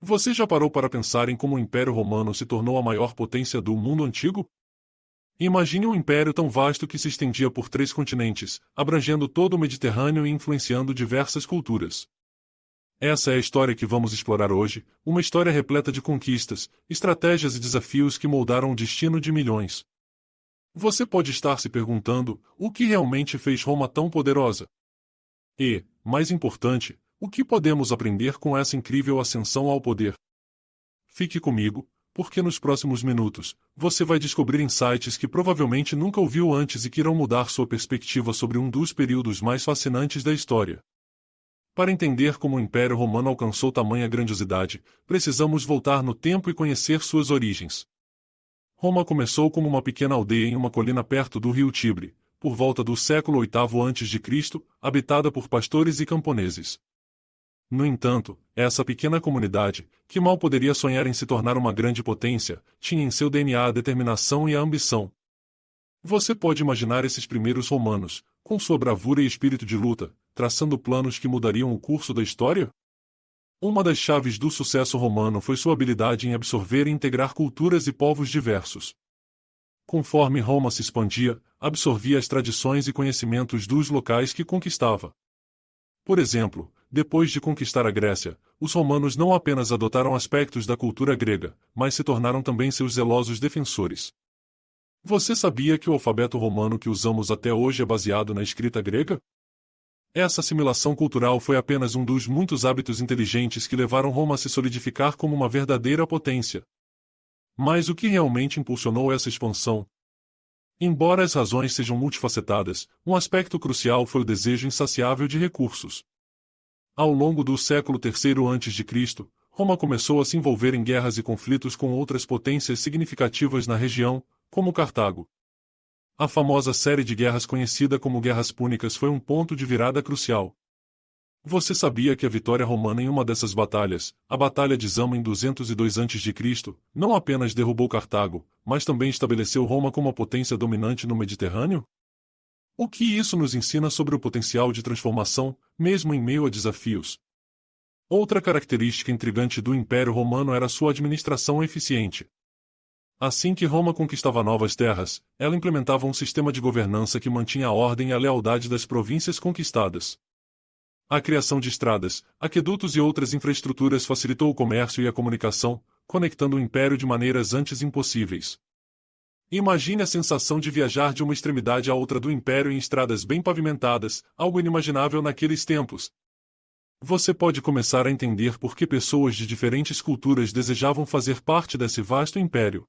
Você já parou para pensar em como o Império Romano se tornou a maior potência do mundo antigo? Imagine um império tão vasto que se estendia por 3 continentes, abrangendo todo o Mediterrâneo e influenciando diversas culturas. Essa é a história que vamos explorar hoje, uma história repleta de conquistas, estratégias e desafios que moldaram o destino de milhões. Você pode estar se perguntando, o que realmente fez Roma tão poderosa? E, mais importante, o que podemos aprender com essa incrível ascensão ao poder? Fique comigo, porque nos próximos minutos, você vai descobrir insights que provavelmente nunca ouviu antes e que irão mudar sua perspectiva sobre um dos períodos mais fascinantes da história. Para entender como o Império Romano alcançou tamanha grandiosidade, precisamos voltar no tempo e conhecer suas origens. Roma começou como uma pequena aldeia em uma colina perto do rio Tibre, por volta do século VIII a.C., habitada por pastores e camponeses. No entanto, essa pequena comunidade, que mal poderia sonhar em se tornar uma grande potência, tinha em seu DNA a determinação e a ambição. Você pode imaginar esses primeiros romanos, com sua bravura e espírito de luta, traçando planos que mudariam o curso da história? Uma das chaves do sucesso romano foi sua habilidade em absorver e integrar culturas e povos diversos. Conforme Roma se expandia, absorvia as tradições e conhecimentos dos locais que conquistava. Por exemplo, depois de conquistar a Grécia, os romanos não apenas adotaram aspectos da cultura grega, mas se tornaram também seus zelosos defensores. Você sabia que o alfabeto romano que usamos até hoje é baseado na escrita grega? Essa assimilação cultural foi apenas um dos muitos hábitos inteligentes que levaram Roma a se solidificar como uma verdadeira potência. Mas o que realmente impulsionou essa expansão? Embora as razões sejam multifacetadas, um aspecto crucial foi o desejo insaciável de recursos. Ao longo do século III a.C., Roma começou a se envolver em guerras e conflitos com outras potências significativas na região, como Cartago. A famosa série de guerras conhecida como Guerras Púnicas foi um ponto de virada crucial. Você sabia que a vitória romana em uma dessas batalhas, a Batalha de Zama em 202 a.C., não apenas derrubou Cartago, mas também estabeleceu Roma como a potência dominante no Mediterrâneo? O que isso nos ensina sobre o potencial de transformação, mesmo em meio a desafios? Outra característica intrigante do Império Romano era sua administração eficiente. Assim que Roma conquistava novas terras, ela implementava um sistema de governança que mantinha a ordem e a lealdade das províncias conquistadas. A criação de estradas, aquedutos e outras infraestruturas facilitou o comércio e a comunicação, conectando o império de maneiras antes impossíveis. Imagine a sensação de viajar de uma extremidade à outra do império em estradas bem pavimentadas, algo inimaginável naqueles tempos. Você pode começar a entender por que pessoas de diferentes culturas desejavam fazer parte desse vasto império.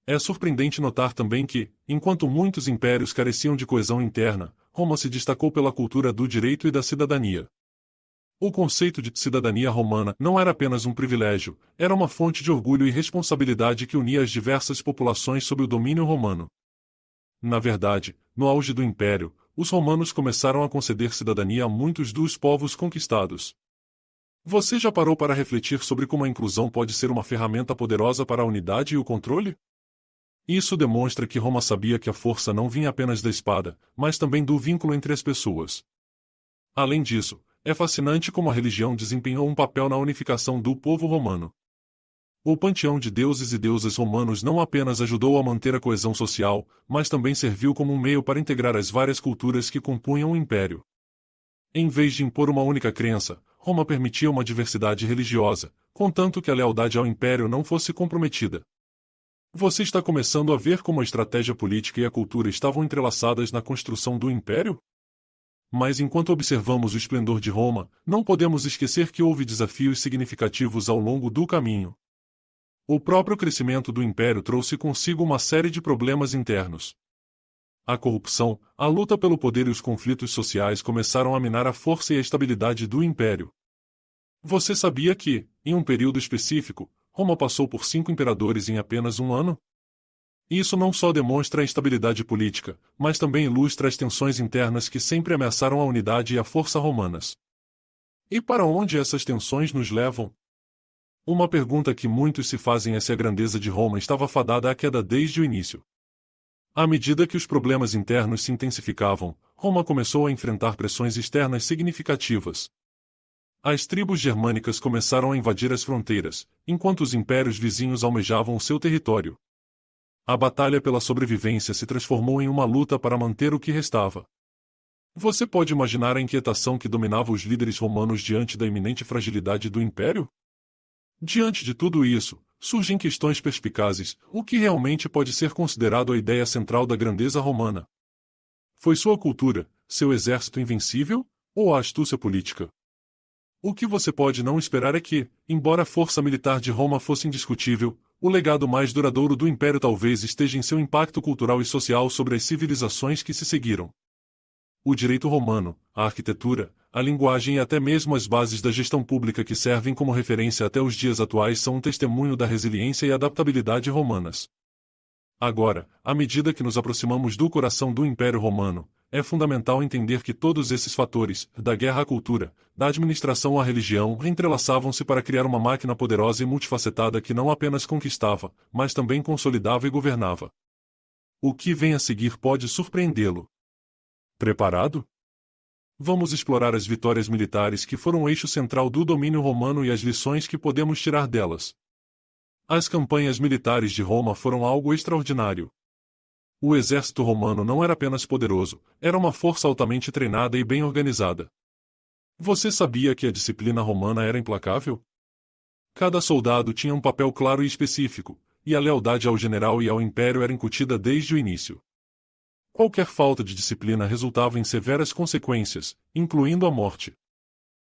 É surpreendente notar também que, enquanto muitos impérios careciam de coesão interna, Roma se destacou pela cultura do direito e da cidadania. O conceito de cidadania romana não era apenas um privilégio, era uma fonte de orgulho e responsabilidade que unia as diversas populações sob o domínio romano. Na verdade, no auge do império, os romanos começaram a conceder cidadania a muitos dos povos conquistados. Você já parou para refletir sobre como a inclusão pode ser uma ferramenta poderosa para a unidade e o controle? Isso demonstra que Roma sabia que a força não vinha apenas da espada, mas também do vínculo entre as pessoas. Além disso, é fascinante como a religião desempenhou um papel na unificação do povo romano. O panteão de deuses e deusas romanos não apenas ajudou a manter a coesão social, mas também serviu como um meio para integrar as várias culturas que compunham o império. Em vez de impor uma única crença, Roma permitia uma diversidade religiosa, contanto que a lealdade ao império não fosse comprometida. Você está começando a ver como a estratégia política e a cultura estavam entrelaçadas na construção do império? Mas enquanto observamos o esplendor de Roma, não podemos esquecer que houve desafios significativos ao longo do caminho. O próprio crescimento do império trouxe consigo uma série de problemas internos. A corrupção, a luta pelo poder e os conflitos sociais começaram a minar a força e a estabilidade do império. Você sabia que, em um período específico, Roma passou por 5 imperadores em apenas um ano? Isso não só demonstra a instabilidade política, mas também ilustra as tensões internas que sempre ameaçaram a unidade e a força romanas. E para onde essas tensões nos levam? Uma pergunta que muitos se fazem é se a grandeza de Roma estava fadada à queda desde o início. À medida que os problemas internos se intensificavam, Roma começou a enfrentar pressões externas significativas. As tribos germânicas começaram a invadir as fronteiras, enquanto os impérios vizinhos almejavam o seu território. A batalha pela sobrevivência se transformou em uma luta para manter o que restava. Você pode imaginar a inquietação que dominava os líderes romanos diante da iminente fragilidade do império? Diante de tudo isso, surgem questões perspicazes: o que realmente pode ser considerado a ideia central da grandeza romana? Foi sua cultura, seu exército invencível, ou a astúcia política? O que você pode não esperar é que, embora a força militar de Roma fosse indiscutível, o legado mais duradouro do império talvez esteja em seu impacto cultural e social sobre as civilizações que se seguiram. O direito romano, a arquitetura, a linguagem e até mesmo as bases da gestão pública que servem como referência até os dias atuais são um testemunho da resiliência e adaptabilidade romanas. Agora, à medida que nos aproximamos do coração do Império Romano, é fundamental entender que todos esses fatores, da guerra à cultura, da administração à religião, entrelaçavam-se para criar uma máquina poderosa e multifacetada que não apenas conquistava, mas também consolidava e governava. O que vem a seguir pode surpreendê-lo. Preparado? Vamos explorar as vitórias militares que foram o eixo central do domínio romano e as lições que podemos tirar delas. As campanhas militares de Roma foram algo extraordinário. O exército romano não era apenas poderoso, era uma força altamente treinada e bem organizada. Você sabia que a disciplina romana era implacável? Cada soldado tinha um papel claro e específico, e a lealdade ao general e ao império era incutida desde o início. Qualquer falta de disciplina resultava em severas consequências, incluindo a morte.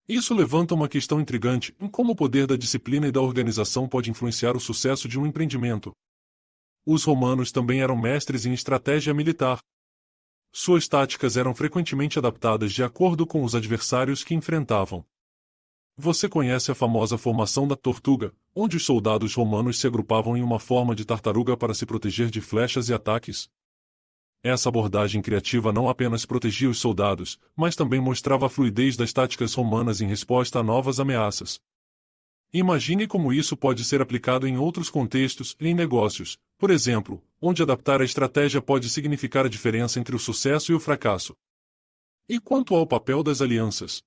Isso levanta uma questão intrigante: em como o poder da disciplina e da organização pode influenciar o sucesso de um empreendimento. Os romanos também eram mestres em estratégia militar. Suas táticas eram frequentemente adaptadas de acordo com os adversários que enfrentavam. Você conhece a famosa formação da tortuga, onde os soldados romanos se agrupavam em uma forma de tartaruga para se proteger de flechas e ataques? Essa abordagem criativa não apenas protegia os soldados, mas também mostrava a fluidez das táticas romanas em resposta a novas ameaças. Imagine como isso pode ser aplicado em outros contextos e em negócios, por exemplo, onde adaptar a estratégia pode significar a diferença entre o sucesso e o fracasso. E quanto ao papel das alianças?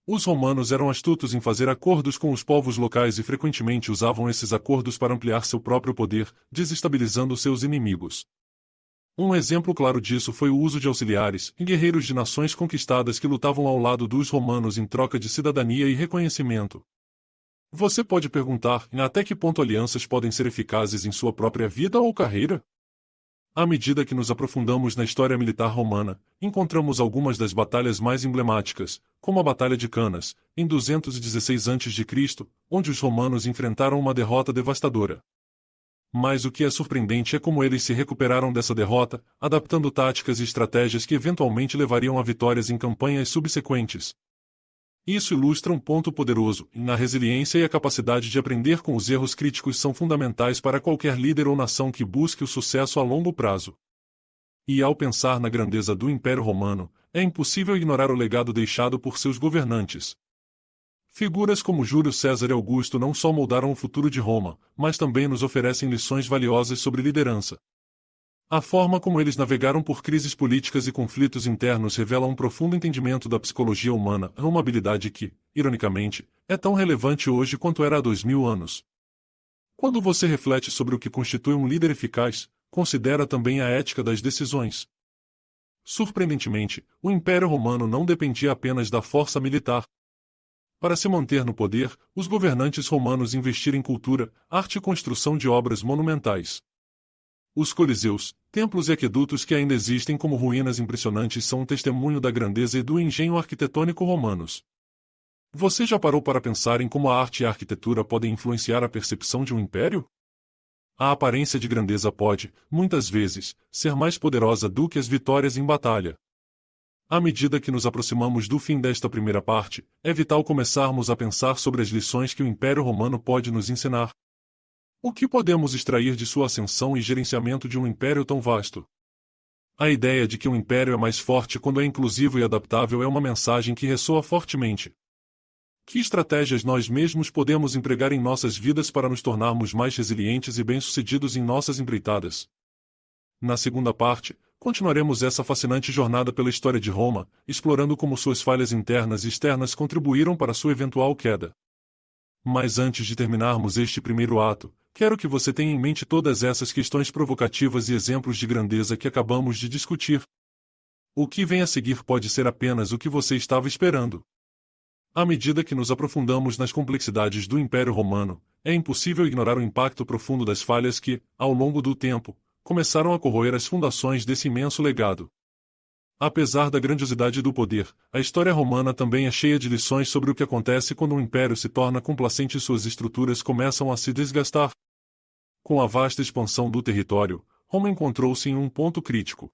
Os romanos eram astutos em fazer acordos com os povos locais e frequentemente usavam esses acordos para ampliar seu próprio poder, desestabilizando seus inimigos. Um exemplo claro disso foi o uso de auxiliares, guerreiros de nações conquistadas que lutavam ao lado dos romanos em troca de cidadania e reconhecimento. Você pode perguntar: até que ponto alianças podem ser eficazes em sua própria vida ou carreira? À medida que nos aprofundamos na história militar romana, encontramos algumas das batalhas mais emblemáticas, como a Batalha de Canas, em 216 a.C., onde os romanos enfrentaram uma derrota devastadora. Mas o que é surpreendente é como eles se recuperaram dessa derrota, adaptando táticas e estratégias que eventualmente levariam a vitórias em campanhas subsequentes. Isso ilustra um ponto poderoso: a resiliência e a capacidade de aprender com os erros críticos são fundamentais para qualquer líder ou nação que busque o sucesso a longo prazo. E ao pensar na grandeza do Império Romano, é impossível ignorar o legado deixado por seus governantes. Figuras como Júlio César e Augusto não só moldaram o futuro de Roma, mas também nos oferecem lições valiosas sobre liderança. A forma como eles navegaram por crises políticas e conflitos internos revela um profundo entendimento da psicologia humana, uma habilidade que, ironicamente, é tão relevante hoje quanto era há 2000 anos. Quando você reflete sobre o que constitui um líder eficaz, considera também a ética das decisões. Surpreendentemente, o Império Romano não dependia apenas da força militar. Para se manter no poder, os governantes romanos investiram em cultura, arte e construção de obras monumentais. Os coliseus, templos e aquedutos que ainda existem como ruínas impressionantes são um testemunho da grandeza e do engenho arquitetônico romanos. Você já parou para pensar em como a arte e a arquitetura podem influenciar a percepção de um império? A aparência de grandeza pode, muitas vezes, ser mais poderosa do que as vitórias em batalha. À medida que nos aproximamos do fim desta primeira parte, é vital começarmos a pensar sobre as lições que o Império Romano pode nos ensinar. O que podemos extrair de sua ascensão e gerenciamento de um império tão vasto? A ideia de que um império é mais forte quando é inclusivo e adaptável é uma mensagem que ressoa fortemente. Que estratégias nós mesmos podemos empregar em nossas vidas para nos tornarmos mais resilientes e bem-sucedidos em nossas empreitadas? Na segunda parte, continuaremos essa fascinante jornada pela história de Roma, explorando como suas falhas internas e externas contribuíram para sua eventual queda. Mas antes de terminarmos este primeiro ato, quero que você tenha em mente todas essas questões provocativas e exemplos de grandeza que acabamos de discutir. O que vem a seguir pode ser apenas o que você estava esperando. À medida que nos aprofundamos nas complexidades do Império Romano, é impossível ignorar o impacto profundo das falhas que, ao longo do tempo, começaram a corroer as fundações desse imenso legado. Apesar da grandiosidade do poder, a história romana também é cheia de lições sobre o que acontece quando um império se torna complacente e suas estruturas começam a se desgastar. Com a vasta expansão do território, Roma encontrou-se em um ponto crítico.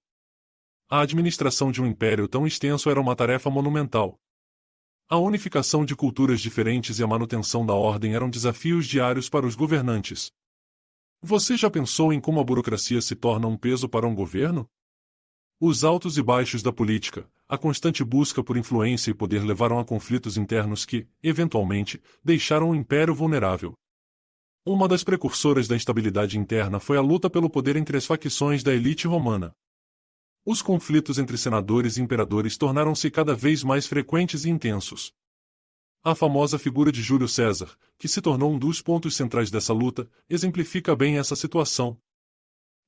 A administração de um império tão extenso era uma tarefa monumental. A unificação de culturas diferentes e a manutenção da ordem eram desafios diários para os governantes. Você já pensou em como a burocracia se torna um peso para um governo? Os altos e baixos da política, a constante busca por influência e poder levaram a conflitos internos que, eventualmente, deixaram o império vulnerável. Uma das precursoras da instabilidade interna foi a luta pelo poder entre as facções da elite romana. Os conflitos entre senadores e imperadores tornaram-se cada vez mais frequentes e intensos. A famosa figura de Júlio César, que se tornou um dos pontos centrais dessa luta, exemplifica bem essa situação.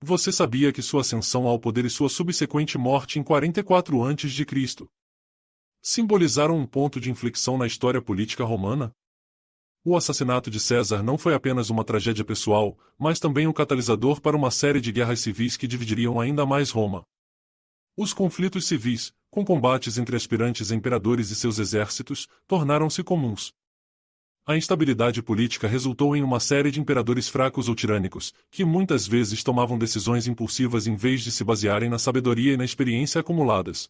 Você sabia que sua ascensão ao poder e sua subsequente morte em 44 a.C. simbolizaram um ponto de inflexão na história política romana? O assassinato de César não foi apenas uma tragédia pessoal, mas também um catalisador para uma série de guerras civis que dividiriam ainda mais Roma. Os conflitos civis, com combates entre aspirantes a imperadores e seus exércitos, tornaram-se comuns. A instabilidade política resultou em uma série de imperadores fracos ou tirânicos, que muitas vezes tomavam decisões impulsivas em vez de se basearem na sabedoria e na experiência acumuladas.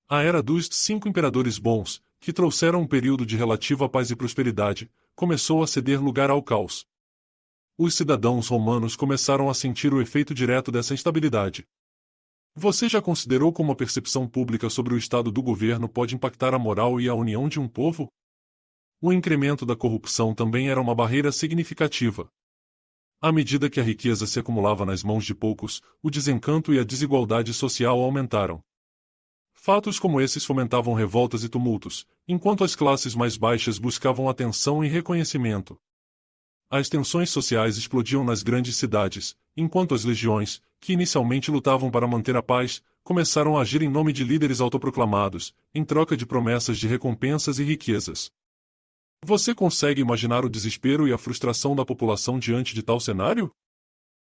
A era dos 5 imperadores bons, que trouxeram um período de relativa paz e prosperidade, começou a ceder lugar ao caos. Os cidadãos romanos começaram a sentir o efeito direto dessa instabilidade. Você já considerou como a percepção pública sobre o estado do governo pode impactar a moral e a união de um povo? O incremento da corrupção também era uma barreira significativa. À medida que a riqueza se acumulava nas mãos de poucos, o desencanto e a desigualdade social aumentaram. Fatos como esses fomentavam revoltas e tumultos, enquanto as classes mais baixas buscavam atenção e reconhecimento. As tensões sociais explodiam nas grandes cidades, enquanto as legiões, que inicialmente lutavam para manter a paz, começaram a agir em nome de líderes autoproclamados, em troca de promessas de recompensas e riquezas. Você consegue imaginar o desespero e a frustração da população diante de tal cenário?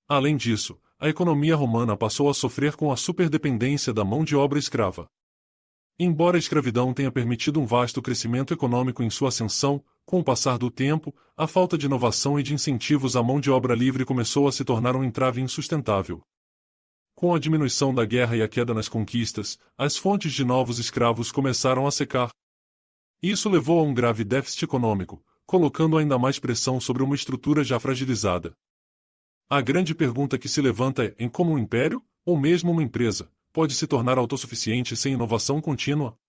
Além disso, a economia romana passou a sofrer com a superdependência da mão de obra escrava. Embora a escravidão tenha permitido um vasto crescimento econômico em sua ascensão, com o passar do tempo, a falta de inovação e de incentivos à mão de obra livre começou a se tornar um entrave insustentável. Com a diminuição da guerra e a queda nas conquistas, as fontes de novos escravos começaram a secar. Isso levou a um grave déficit econômico, colocando ainda mais pressão sobre uma estrutura já fragilizada. A grande pergunta que se levanta é: em como um império, ou mesmo uma empresa, pode se tornar autossuficiente sem inovação contínua?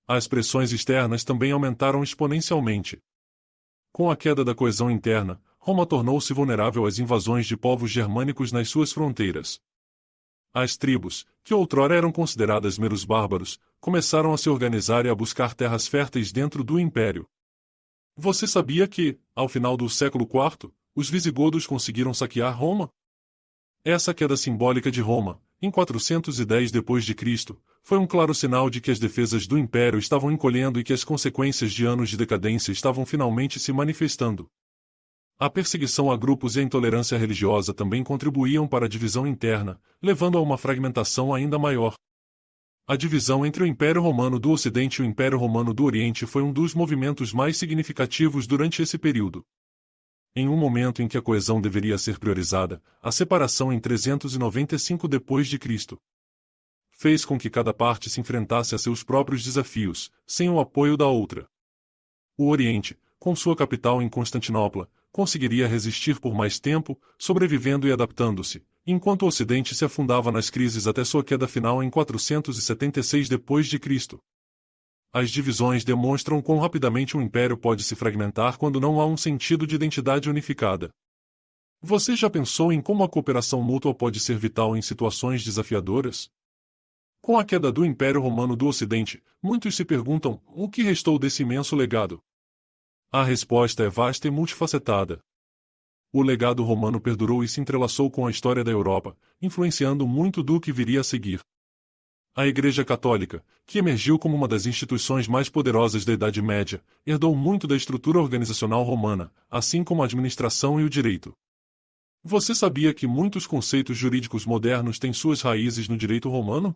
As pressões externas também aumentaram exponencialmente. Com a queda da coesão interna, Roma tornou-se vulnerável às invasões de povos germânicos nas suas fronteiras. As tribos, que outrora eram consideradas meros bárbaros, começaram a se organizar e a buscar terras férteis dentro do império. Você sabia que, ao final do século IV, os visigodos conseguiram saquear Roma? Essa queda simbólica de Roma, em 410 d.C., foi um claro sinal de que as defesas do império estavam encolhendo e que as consequências de anos de decadência estavam finalmente se manifestando. A perseguição a grupos e a intolerância religiosa também contribuíam para a divisão interna, levando a uma fragmentação ainda maior. A divisão entre o Império Romano do Ocidente e o Império Romano do Oriente foi um dos movimentos mais significativos durante esse período. Em um momento em que a coesão deveria ser priorizada, a separação em 395 d.C. fez com que cada parte se enfrentasse a seus próprios desafios, sem o apoio da outra. O Oriente, com sua capital em Constantinopla, conseguiria resistir por mais tempo, sobrevivendo e adaptando-se, enquanto o Ocidente se afundava nas crises até sua queda final em 476 d.C. As divisões demonstram quão rapidamente um império pode se fragmentar quando não há um sentido de identidade unificada. Você já pensou em como a cooperação mútua pode ser vital em situações desafiadoras? Com a queda do Império Romano do Ocidente, muitos se perguntam: o que restou desse imenso legado? A resposta é vasta e multifacetada. O legado romano perdurou e se entrelaçou com a história da Europa, influenciando muito do que viria a seguir. A Igreja Católica, que emergiu como uma das instituições mais poderosas da Idade Média, herdou muito da estrutura organizacional romana, assim como a administração e o direito. Você sabia que muitos conceitos jurídicos modernos têm suas raízes no direito romano?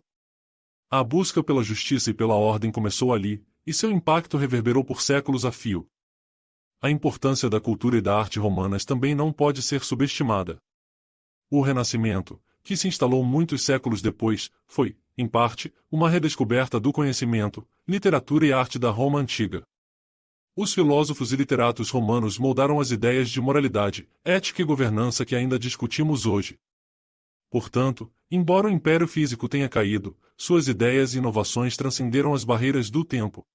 A busca pela justiça e pela ordem começou ali, e seu impacto reverberou por séculos a fio. A importância da cultura e da arte romanas também não pode ser subestimada. O Renascimento, que se instalou muitos séculos depois, foi, em parte, uma redescoberta do conhecimento, literatura e arte da Roma antiga. Os filósofos e literatos romanos moldaram as ideias de moralidade, ética e governança que ainda discutimos hoje. Portanto, embora o império físico tenha caído, suas ideias e inovações transcenderam as barreiras do tempo.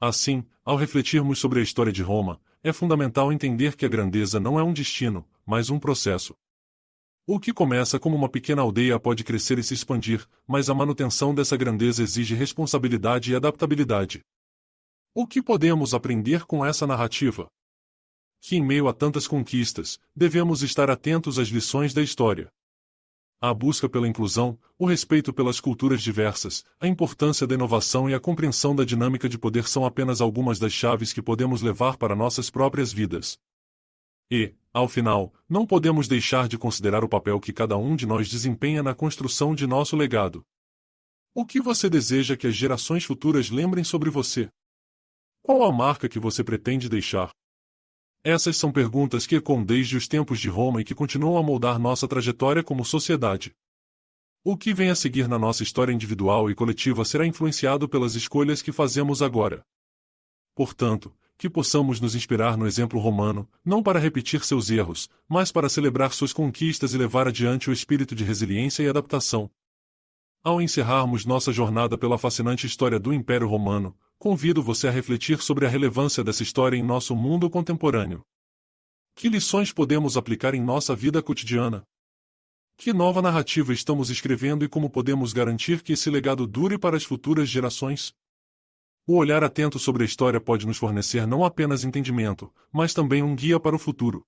Assim, ao refletirmos sobre a história de Roma, é fundamental entender que a grandeza não é um destino, mas um processo. O que começa como uma pequena aldeia pode crescer e se expandir, mas a manutenção dessa grandeza exige responsabilidade e adaptabilidade. O que podemos aprender com essa narrativa? Que, em meio a tantas conquistas, devemos estar atentos às lições da história. A busca pela inclusão, o respeito pelas culturas diversas, a importância da inovação e a compreensão da dinâmica de poder são apenas algumas das chaves que podemos levar para nossas próprias vidas. E, ao final, não podemos deixar de considerar o papel que cada um de nós desempenha na construção de nosso legado. O que você deseja que as gerações futuras lembrem sobre você? Qual a marca que você pretende deixar? Essas são perguntas que ecoam desde os tempos de Roma e que continuam a moldar nossa trajetória como sociedade. O que vem a seguir na nossa história individual e coletiva será influenciado pelas escolhas que fazemos agora. Portanto, que possamos nos inspirar no exemplo romano, não para repetir seus erros, mas para celebrar suas conquistas e levar adiante o espírito de resiliência e adaptação. Ao encerrarmos nossa jornada pela fascinante história do Império Romano, convido você a refletir sobre a relevância dessa história em nosso mundo contemporâneo. Que lições podemos aplicar em nossa vida cotidiana? Que nova narrativa estamos escrevendo e como podemos garantir que esse legado dure para as futuras gerações? O olhar atento sobre a história pode nos fornecer não apenas entendimento, mas também um guia para o futuro.